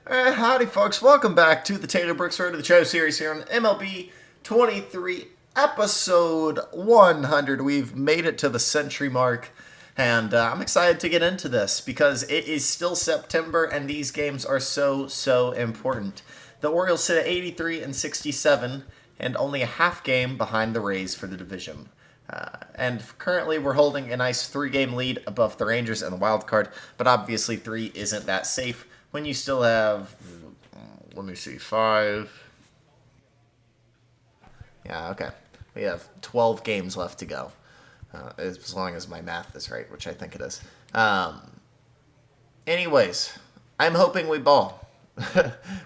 Howdy, folks. Welcome back to the Taylor Brooks Road to the Show series here on MLB 23, episode 100. We've made it to the century mark, and I'm excited to get into this because it is still September, and these games are so important. The Orioles sit at 83 and 67, and only a half game behind the Rays for the division. And currently we're holding a nice 3-game lead above the Rangers and the wild card, but obviously 3 isn't that safe when you still have, let me see, 5. Yeah, okay. We have 12 games left to go, as long as my math is right, which I think it is. Anyways, I'm hoping we ball.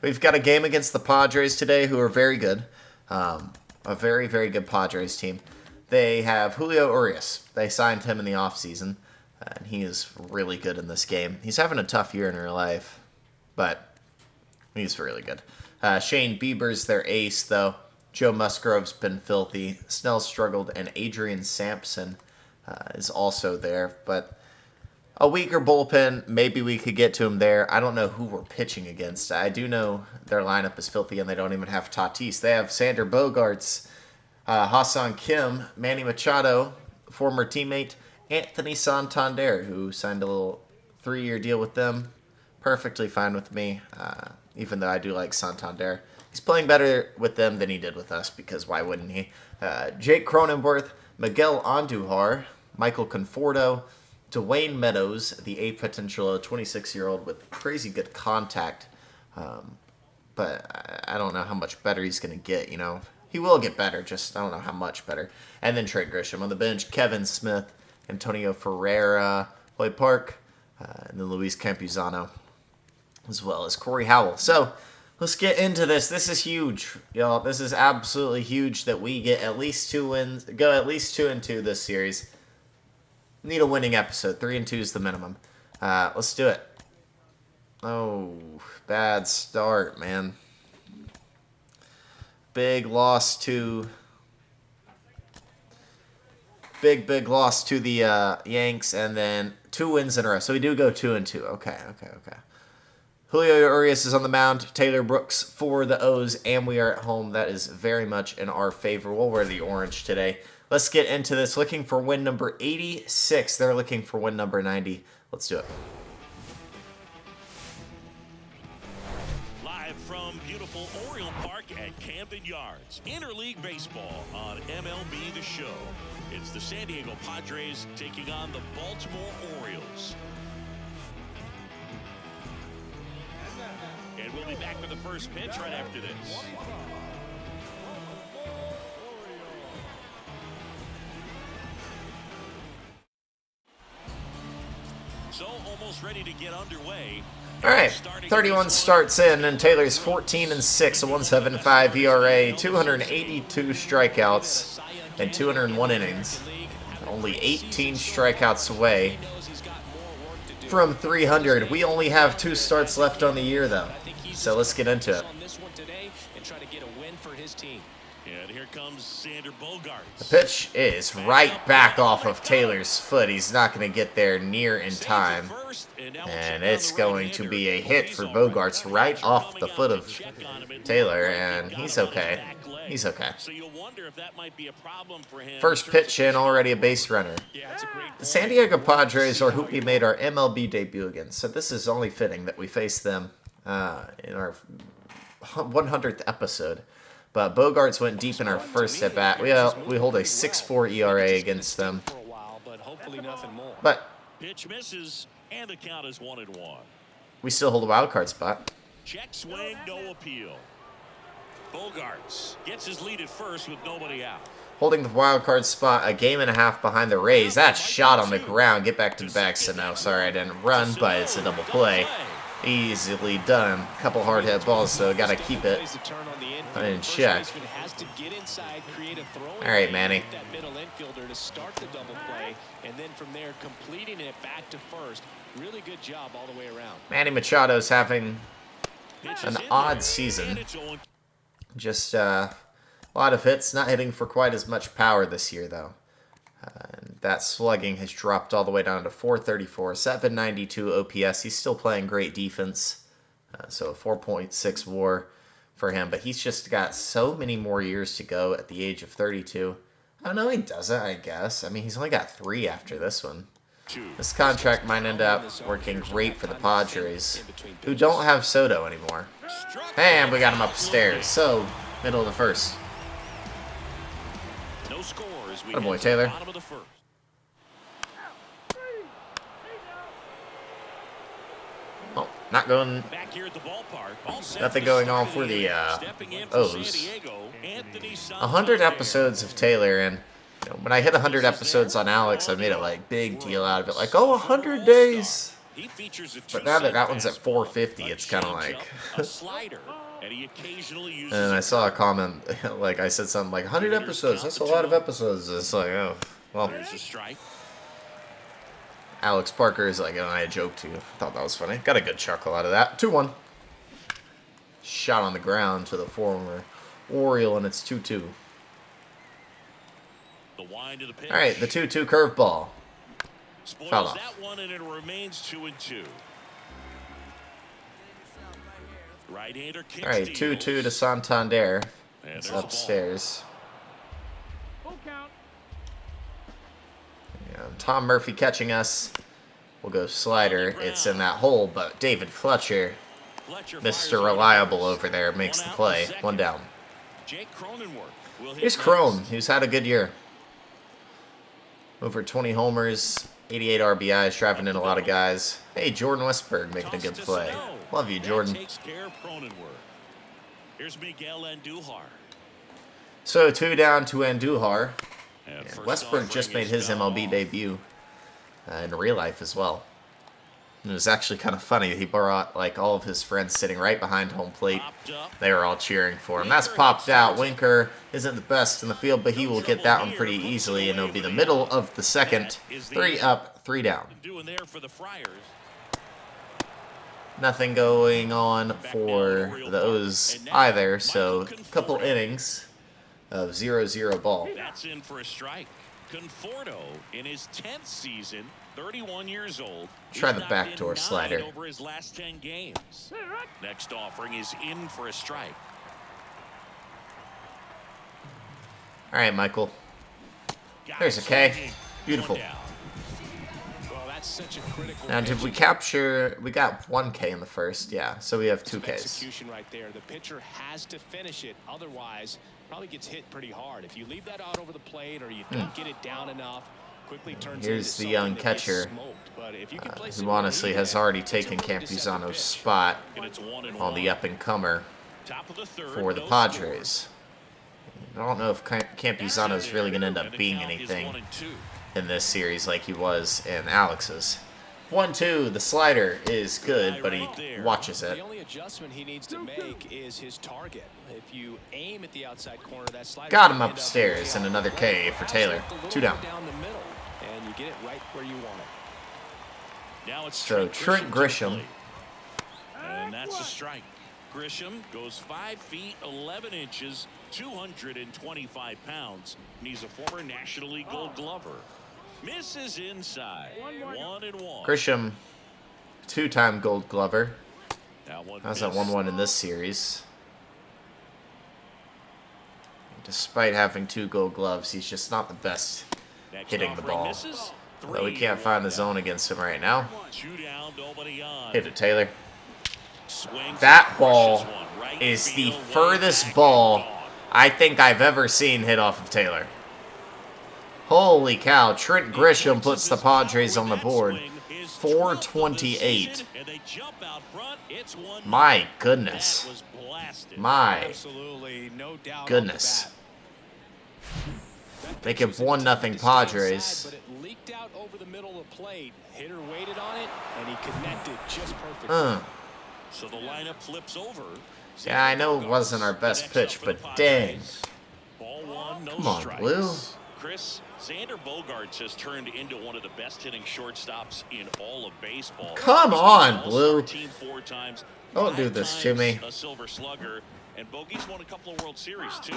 We've got a game against the Padres today, who are very good. A very good Padres team. They have Julio Urias. They signed him in the offseason, and he is really good in this game. He's having a tough year in real life, but he's really good. Shane Bieber's their ace, though. Joe Musgrove's been filthy. Snell struggled, and Adrian Sampson is also there. But a weaker bullpen, maybe we could get to him there. I don't know who we're pitching against. I do know their lineup is filthy, and they don't even have Tatis. They have Sander Bogarts, Hassan Kim, Manny Machado, former teammate, Anthony Santander, who signed a little 3-year deal with them. Perfectly fine with me, even though I do like Santander. He's playing better with them than he did with us, because why wouldn't he? Jake Cronenworth, Miguel Andujar, Michael Conforto, Dwayne Meadows, the A potential 26-year-old with crazy good contact. But I don't know how much better he's going to get, you know. He will get better, just I don't know how much better. And then Trey Grisham on the bench, Kevin Smith, Antonio Ferreira, Hoy Park, and then Luis Campuzano, as well as Corey Howell. So let's get into this. This is huge, y'all. This is absolutely huge that we get at least 2 wins, go at least 2-2 this series. Need a winning episode. 3-2 is the minimum. Let's do it. Oh, bad start, man. Big loss to the Yanks, and then 2 wins in a row. So we do go 2-2. Okay. Julio Urias is on the mound. Taylor Brooks for the O's, and we are at home. That is very much in our favor. We'll wear the orange today. Let's get into this. Looking for win number 86. They're looking for win number 90. Let's do it. Live from beautiful Oriole Park at Camden Yards. Interleague Baseball on MLB The Show. It's the San Diego Padres taking on the Baltimore Orioles. And we'll be back with the first pitch right after this. So almost ready to get underway. All right, 31 starts in, and Taylor's 14-6, a 1.75 ERA, 282 strikeouts, and 201 innings. Only 18 strikeouts away from 300. We only have 2 starts left on the year, though. So let's get into it. And here comes Sander Bogarts. The pitch is right back off of Taylor's foot. He's not going to get there near in time. And it's going to be a hit for Bogarts right off the foot of Taylor, and he's okay. He's okay. First pitch in, already a base runner. The San Diego Padres are who we made our MLB debut against, so this is only fitting that we face them in our 100th episode. But Bogarts went deep in our first at bat. We hold a 6.4 ERA against them. But Pitch misses, and the count is 1-1. We still hold a wild card spot. Check swing, no appeal. Bogarts gets his lead at first with nobody out. Holding the wild card spot, a game and a half behind the Rays. That shot on the ground. Get back to the bag. So no, sorry I didn't run, but it's a double play. Easily done. A couple hard hit balls, so got to keep it in check. All right, Manny. Manny Machado's having an odd season. Just a lot of hits, not hitting for quite as much power this year, though. That slugging has dropped all the way down to 434, 792 OPS. He's still playing great defense. So a 4.6 WAR for him, but he's just got so many more years to go at the age of 32. Oh, no, he doesn't, I guess. I mean, he's only got 3 after this one. This contract might end up working great for the Padres, who don't have Soto anymore. And we got him upstairs, so middle of the first. Oh boy, Taylor. Oh, not going. Nothing going on for the O's. 100 episodes of Taylor, and you know, when I hit 100 episodes on Alex, I made a big deal out of it, like, oh, 100 days. But now that one's at 450, it's kind of like. And I saw a comment, like I said something like 100 episodes. That's a lot of episodes. It's like, oh, well. Alex Parker is like, oh, I joked too. Thought that was funny. Got a good chuckle out of that. 2-1. Shot on the ground to the former Oriole, and it's 2-2. All right, the 2-2 curveball. Foul off. That one, and it remains 2-2. Right-hander kicks. All right, 2-2 to Santander. It's upstairs. Yeah, Tom Murphy catching us. We'll go slider. It's in that hole, but David Fletcher, Mr. Reliable over there, makes the play. 1 down. Here's Crone, who's had a good year. Over 20 homers, 88 RBIs, driving in a lot of guys. Hey, Jordan Westberg making a good play. Love you, Jordan. Here's Miguel Andujar. So 2 down to Andujar. And Westberg just made his MLB debut in real life as well. It was actually kind of funny. He brought all of his friends sitting right behind home plate. They were all cheering for him. That's popped out. Winker isn't the best in the field, but he will get that one pretty easily, and it'll be the middle of the second. 3 up, 3 down. Nothing going on for the O's either, so a couple innings of 0-0 ball. That's in for a strike. Conforto in his 10th season, 31 years old. Try the backdoor slider. Over his last 10 games. Next offering is in for a strike. All right, Michael. There's a K. Beautiful. Now, did we capture? We got 1 K in the first, yeah. So we have 2 Ks. Execution right there. The pitcher has to finish it, otherwise, probably gets hit pretty hard. If you leave that out over the plate or you don't get it down enough, quickly turns. Here's the young catcher, who honestly has already taken Campuzano's spot on the up-and-comer for the Padres. I don't know if Campuzano's really going to end up being anything in this series like he was in Alex's. 1-2, the slider is good, but he watches it. The only adjustment he needs to make is his target. If you aim at the outside corner, that slider got him upstairs, and another K for Taylor. 2 down. And you get it right where you want it. Now it's So Trent Grisham. And that's a strike. Grisham goes 5 feet 11 inches, 225 pounds, and he's a former National League Gold Glover. Misses inside. 1-1. Grisham, 2-time Gold Glover. How's that 1-1 in this series? Despite having 2 Gold Gloves, he's just not the best hitting the ball. Although we can't find the zone against him right now. Hit it, Taylor. That ball is the furthest ball I think I've ever seen hit off of Taylor. Holy cow, Trent Grisham puts the Padres on the board. 428. My goodness. My goodness. They give 1-0 Padres. But it leaked out over the middle of the plate. Hitter waited on it, and he connected just perfectly. So the lineup flips over. Yeah, I know it wasn't our best pitch, but dang. Come on, Blue. Chris, Xander Bogaerts has turned into one of the best hitting shortstops in all of baseball. Come on, Blue. Team 4 times. Don't do this to me. A Silver Slugger, and Bogey's won a couple of World Series too.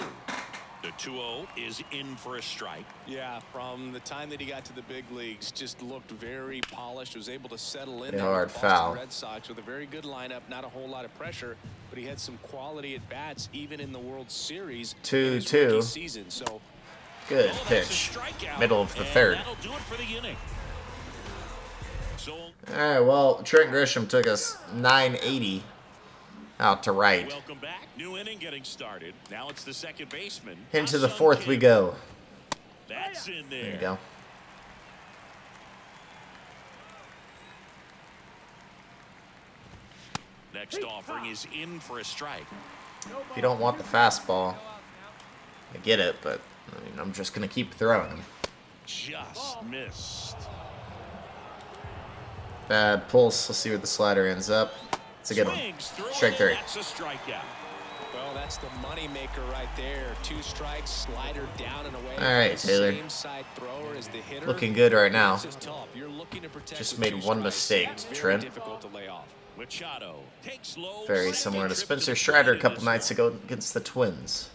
The 2-0 is in for a strike. Yeah, from the time that he got to the big leagues, just looked very polished, was able to settle in A there hard with the Boston foul. Red Sox with a very good lineup, not a whole lot of pressure, but he had some quality at bats even in the World Series. 2-2. Season. So Good pitch. Middle of the third. That'll do it for the inning. So, All right, well, Trent Grisham took us 980 out to right. welcome back. New inning getting started. Now it's the second baseman. Into the Ha-Sung fourth we Kim. go. That's in there. There you go. Next offering is in for a strike. If you don't want the fastball, I get it, but I mean, I'm just going to keep throwing them. Just missed. Bad pulse. Let's see where the slider ends up. It's a good one. Swings through Strike it, three. That's a strikeout. well, that's the money maker right there. 2 strikes, slider down and away. All right, Taylor. Same side thrower as the hitter. Looking good right now. This is tough. You're looking to protect Just with made 2 one strikes. mistake, Very Trent. difficult to lay off. Machado takes low. Very second similar to trip Spencer the Strider a plate in couple this nights one. ago against the Twins.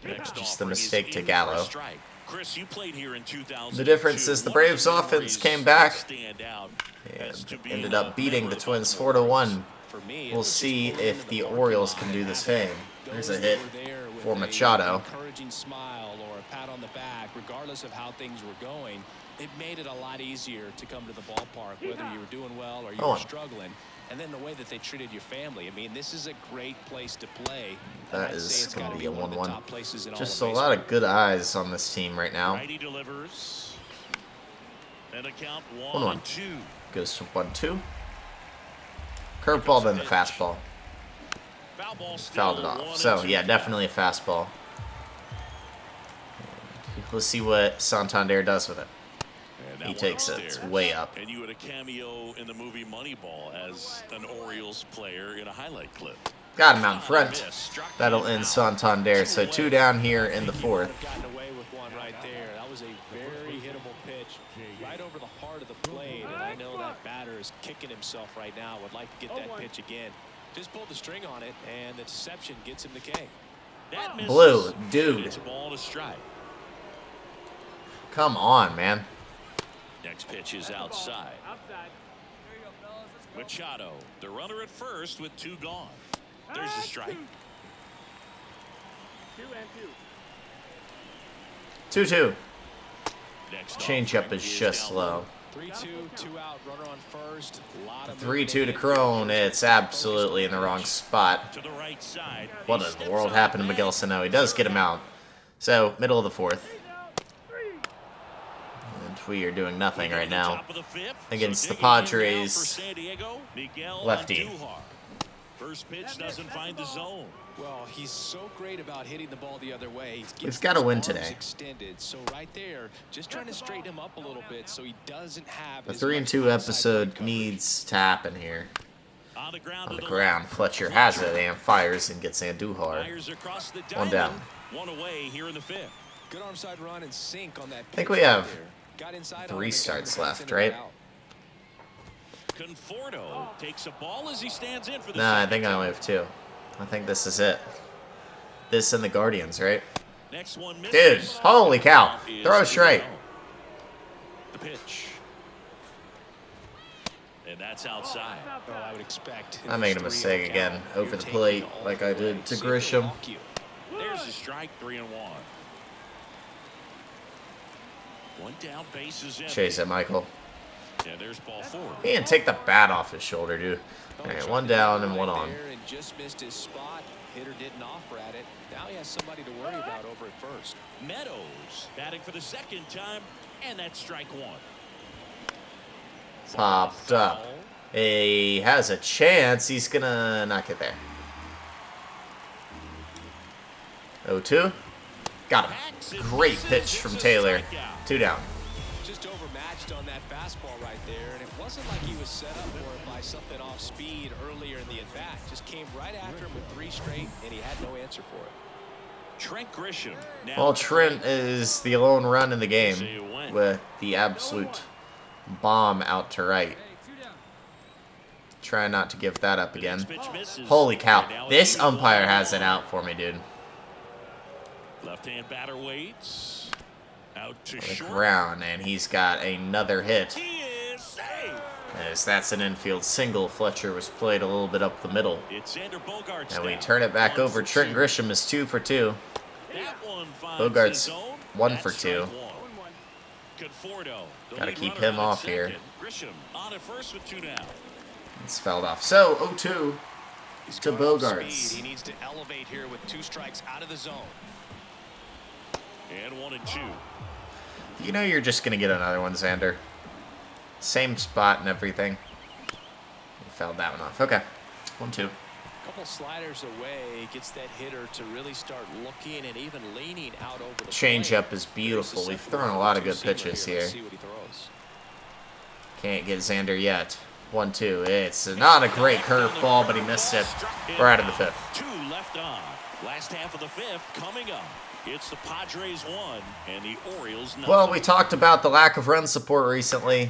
Next Just the offering is mistake to in for a Gallo. strike. Chris, you played here in 2002. The difference is the What Braves are the offense memories came back that stand out as to and being ended a up beating the memorable Twins moment? 4-1. For me, it We'll was just see pulling if into the parking Orioles lot can do the and same. those There's a that hit were there with for a Machado. encouraging smile or a pat on the back, regardless of how things were going, it made it a lot easier to come to the ballpark, whether you were doing well or you Oh. were struggling. And then the way that they treated your family. I mean, this is a great place to play. And That I'd say is it's going gotta to be a one of the 1-1. top places in Just all a of lot baseball. of good eyes on this team right now. Righty delivers. And a count 1-1. 1-2. Goes to 1-2. Curveball, then the fastball. Foul ball still Fouled it off. So, 1-2 yeah, count. definitely a fastball. Let's see what Santander does with it. And that He one takes it. It's upstairs. way up. And you had a cameo in the movie Moneyball as an Orioles player in a highlight clip. Got him out in front. That'll end Santander. So 2 down here in the I think he might fourth. have gotten away with one right there. That was a very hittable pitch right over the heart of the plate, and I know that batter is kicking himself right now. Would like to get that pitch again. Just pulled the string on it, and the deception gets him the K. That misses. Blue, dude. It's a ball to strike. Come on, man. Next pitch is outside. Machado, the runner at first with 2 gone. There's a strike. 2-2. Next Changeup offering is just down slow. 3-2, 2 out, runner on first. Lot of 3-2 to Crone. It's absolutely in the wrong spot. to the right side. What in the world happened to Miguel Sano? He does get him out. So, middle of the fourth. And we are doing nothing right now against the Padres lefty. First pitch doesn't find the zone. Well, he's so great about hitting the ball the other way. We've got to win His today. arms extended. So right there, just trying to straighten him up a little bit so he doesn't have The as 3-2 much outside episode coverage. needs to happen here. On the ground. On to the ground, Fletcher has it and fires and gets Andujar. Fires across the One diamond. down. 1 away here in the 5th. Good arm side run and sink on that. I think pitch we right have there. Got inside on 3 him and got starts the left, into the right? out. Conforto takes a ball as he stands in for the Nah, I second think I time. only have 2. I think this is it. This and the Guardians, right? Next one Dude, misses. holy cow. Is Throw straight. The pitch. And that's outside. Well, I would expect. I made a mistake again over the plate like I did to Grisham. There's a strike, 3-1. One down, bases empty. Chase it, Michael. And there's ball 4. He didn't take the bat off his shoulder, dude. Alright, 1 down and 1 on. And just missed his spot. Hitter didn't offer at it. Now he has somebody to worry about over at first. Meadows batting for the second time, and that's strike 1. Popped up. He has a chance. He's gonna not get there. 0-2. Got him. Great pitch from Taylor. 2 down. Just overmatched on that fastball right there, and it wasn't like he was set up for it by something off speed earlier in the at-bat. Just came right after him with 3 straight, and he had no answer for it. Trent Grisham. Now Well, Trent is the lone run in the game with the absolute bomb out to right. Try not to give that up again. Holy cow. This umpire has it out for me, dude. Left-hand batter waits. Out to The short. ground, and he's got another hit. He is safe. As that's an infield single. Fletcher was played a little bit up the middle. It's Xander Bogaerts. And we now. turn it back 1 over. for Trent 2. Grisham is 2 for 2. That one finds Bogaerts his zone. 1 That's for 2. strike one. Conforto, the Gotta lead keep runner him on off here. second. Grisham on at first with 2 down. It's fouled off. So 0-2 He's to going off Bogaerts. speed. He needs to elevate here with 2 strikes out of the zone. And 1 and 2. You know you're just going to get another one, Xander. Same spot and everything. You fouled that one off. Okay. 1-2. A couple sliders away gets that hitter to really start looking and even leaning out over the Changeup plate. is beautiful. We've thrown a lot of good pitches here. Let's see what he throws. Can't get Xander yet. 1-2. It's not a great curveball, but he missed it. We're out of the 5th. 2 left on. Last half of the 5th coming up. It's the Padres 1 and the Orioles 0. Well, we talked about the lack of run support recently.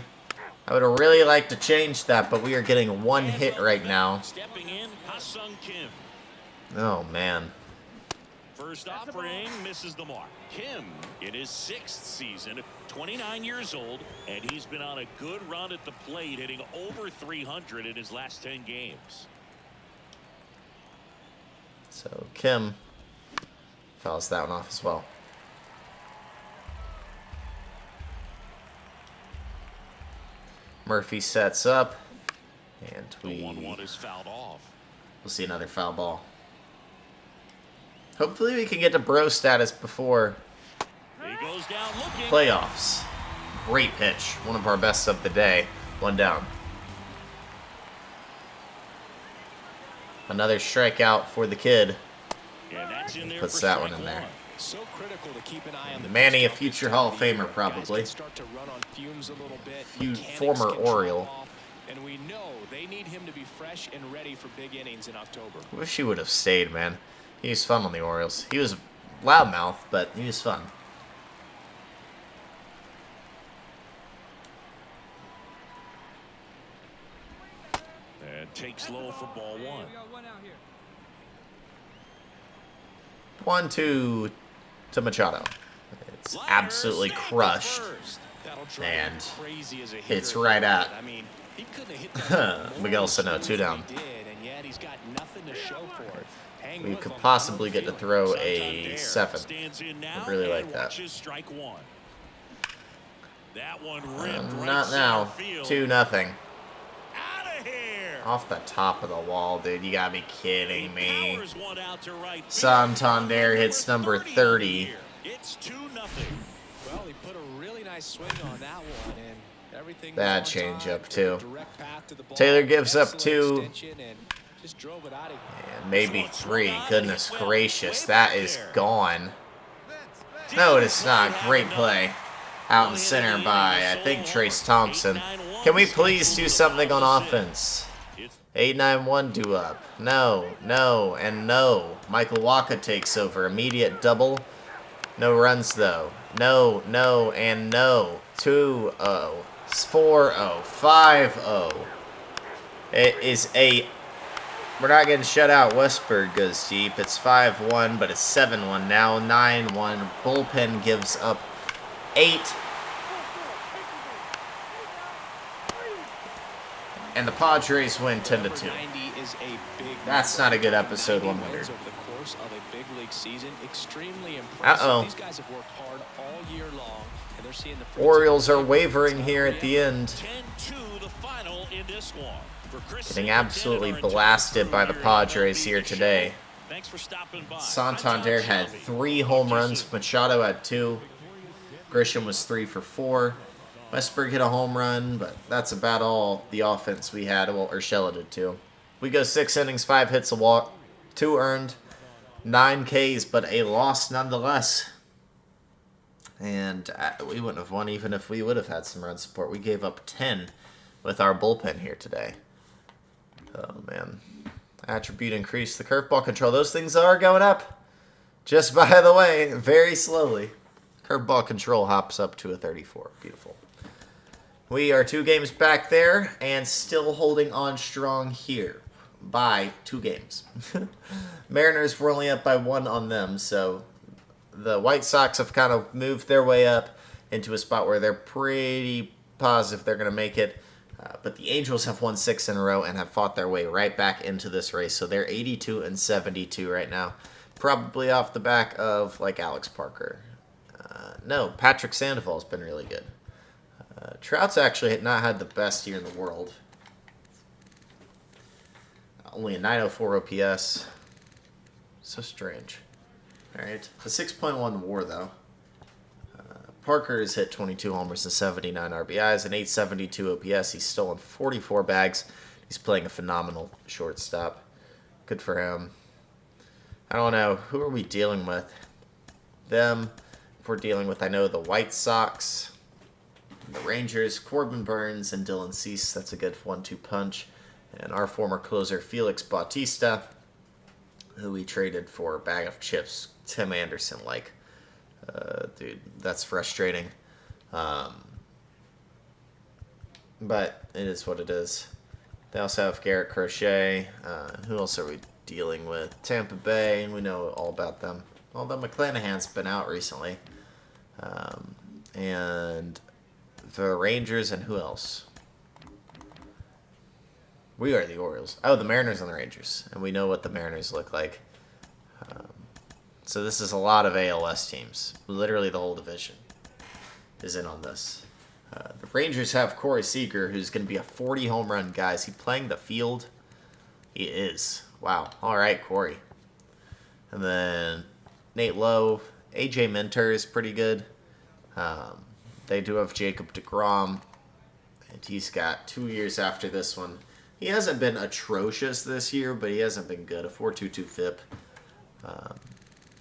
I would have really liked to change that, but we are getting 1 hit right now. Stepping in, Ha-Sung Kim. Oh, man. First offering misses the mark. Kim in his 6th season, 29 years old, and he's been on a good run at the plate, hitting over 300 in his last 10 games. So Kim fouls that one off as well. Murphy sets up, and The we'll 1-1 is fouled off. see another foul ball. Hopefully we can get to bro status before He goes down looking. playoffs. Great pitch. One of our best of the day. 1 down. Another strikeout for the kid. And that's in there Puts for that one strike in there. 1. So critical to keep an eye on the Manny, a pitch future count Hall of this time Famer, year. probably. Guys can start to run on fumes a little bit. Few Mechanics former can drop Oriole. off, and we know they need him to be fresh and ready for big innings in October. Wish he would have stayed, man. He was fun on the Orioles. He was loudmouth, but he was fun. And takes low for ball 1. 1-2 to Machado. It's Liner absolutely saved at crushed. first. That'll drive And him crazy as a hits hitter. right at I mean, he couldn't have hit that more Miguel as Sano, smooth 2 as down. he did, and yet he's got nothing to show for it. Hang We with could him. possibly No get to feeling. throw Santander a 7. stands in now I'd really like and that. watches strike 1. That one ripped right Not now. center field. 2-0. Out of here. Off the top of the wall, dude. You gotta be kidding me. Powers one out to right field. Santander hits number 30. here. It's 2-0. Well, he put a really nice swing on that one, and everything Bad was on time. changeup, Took too. a direct path to the ball. Taylor gives up Excellent 2. extension, and just drove it out of here. And maybe 3. Goodness gracious. That is gone. No, it is not. Great play. Out in center by, I think, Trace Thompson. Can we please do something on offense? 8-9-1 do up. No, no, and no. Michael Waka takes over. Immediate double. No runs, though. No, no, and no. 2-0. 4-0. 5-0. It is a... We're not getting shut out. Westberg goes deep. It's 5-1, but it's 7-1 now. 9-1. Bullpen gives up 8. And the Padres win 10-2. 90 is a big That's not a good episode 90 100. wins over the course of a big league season. Extremely impressive. Uh-oh. These guys have worked hard all year long, and they're seeing the fruits of Orioles their are labor. wavering here at the end. 10-2 the final in this one. For Chris Getting Singleton, absolutely our entire blasted by the crew Padres here here at MLB today. Show. Thanks for stopping by. Santander I'm John had Shelby. 3 home Talk to you runs. soon. Machado had 2. Grisham was 3 for 4. Westberg hit a home run, but that's about all the offense we had. Well, Urshela did too. We go 6 innings, 5 hits, a walk, 2 earned, 9 Ks, but a loss nonetheless. And we wouldn't have won even if we would have had some run support. We gave up 10 with our bullpen here today. Oh, man. Attribute increase, the curveball control. Those things are going up. Just by the way, very slowly. Curveball control hops up to a 34. Beautiful. We are 2 games back there and still holding on strong here by 2 games. Mariners were only up by 1 on them, so the White Sox have kind of moved their way up into a spot where they're pretty positive they're going to make it. But the Angels have won 6 in a row and have fought their way right back into this race. So they're 82 and 72 right now. Probably off the back of like Alex Parker. No, Patrick Sandoval's been really good. Trout's actually not had the best year in the world. Only a 904 OPS. So strange. Alright, a 6.1 WAR though. Parker has hit 22 homers and 79 RBIs and 872 OPS. He's stolen 44 bags. He's playing a phenomenal shortstop. Good for him. I don't know. Who are we dealing with? Them. If we're dealing with, I know, the White Sox, the Rangers, Corbin Burns, and Dylan Cease. That's a good 1-2 punch. And our former closer, Felix Bautista, who we traded for a bag of chips. Tim Anderson, like. Dude, that's frustrating. But it is what it is. They also have Garrett Crochet. Who else are we dealing with? Tampa Bay, and we know all about them. Although McClanahan's been out recently. And the Rangers, and who else? We are the Orioles. Oh, the Mariners and the Rangers. And we know what the Mariners look like. So this is a lot of ALS teams. Literally the whole division is in on this. The Rangers have Corey Seager, who's going to be a 40 home run guy. Is he playing the field? He is. Wow. All right, Corey. And then Nate Lowe. AJ Minter is pretty good. They do have Jacob deGrom. And he's got 2 years after this one. He hasn't been atrocious this year, but he hasn't been good. A 4.22 FIP.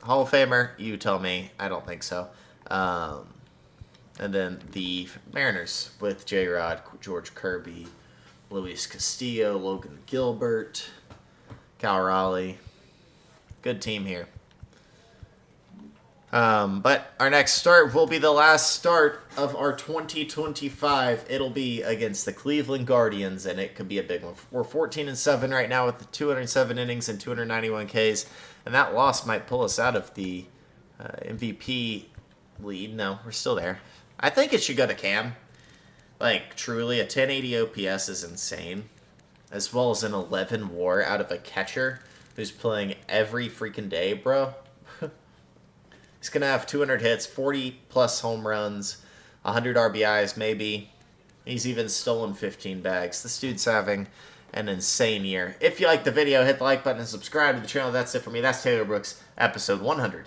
Hall of Famer, you tell me. I don't think so. And then the Mariners with J-Rod, George Kirby, Luis Castillo, Logan Gilbert, Cal Raleigh. Good team here. But our next start will be the last start of our 2025. It'll be against the Cleveland Guardians, and it could be a big one. We're 14-7 right now with the 207 innings and 291 Ks, and that loss might pull us out of the MVP lead. No, we're still there. I think it should go to Cam. Like, truly, a 1080 OPS is insane, as well as an 11 WAR out of a catcher who's playing every freaking day, bro. He's going to have 200 hits, 40-plus home runs, 100 RBIs maybe. He's even stolen 15 bags. This dude's having an insane year. If you liked the video, hit the like button and subscribe to the channel. That's it for me. That's Taylor Brooks, episode 100.